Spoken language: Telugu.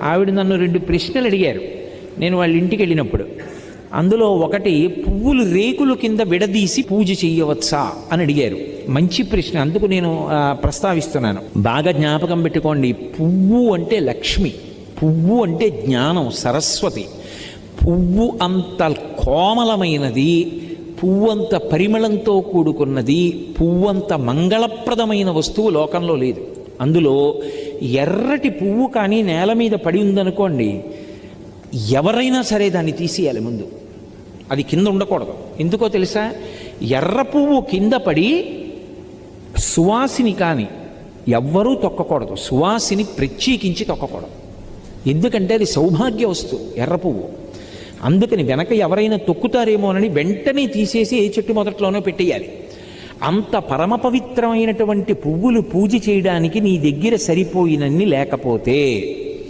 ఆవిడ నన్ను 2 ప్రశ్నలు అడిగారు నేను వాళ్ళ ఇంటికి వెళ్ళినప్పుడు. అందులో ఒకటి, పువ్వులు రేకులు కింద విడదీసి పూజ చెయ్యవచ్చా అని అడిగారు. మంచి ప్రశ్న, అందుకు నేను ప్రస్తావిస్తున్నాను. బాగా జ్ఞాపకం పెట్టుకోండి, పువ్వు అంటే లక్ష్మి, పువ్వు అంటే జ్ఞానం, సరస్వతి. పువ్వు అంత కోమలమైనది, పువ్వంత పరిమళంతో కూడుకున్నది, పువ్వంత మంగళప్రదమైన వస్తువు లోకంలో లేదు. అందులో ఎర్రటి పువ్వు కానీ నేల మీద పడి ఉందనుకోండి, ఎవరైనా సరే దాన్ని తీసేయాలి ముందు, అది కింద ఉండకూడదు. ఎందుకో తెలుసా? ఎర్ర పువ్వు కింద పడి సువాసిని కానీ ఎవ్వరూ తొక్కకూడదు, సువాసిని ప్రత్యేకించి తొక్కకూడదు. ఎందుకంటే అది సౌభాగ్య వస్తువు ఎర్ర పువ్వు. అందుకని వెనక ఎవరైనా తొక్కుతారేమోనని వెంటనే తీసేసి ఏ చెట్టు మొదట్లోనో పెట్టేయాలి. అంత పరమ పవిత్రమైనటువంటి పువ్వులు పూజ చేయడానికి నీ దగ్గర సరిపోయినన్ని లేకపోతే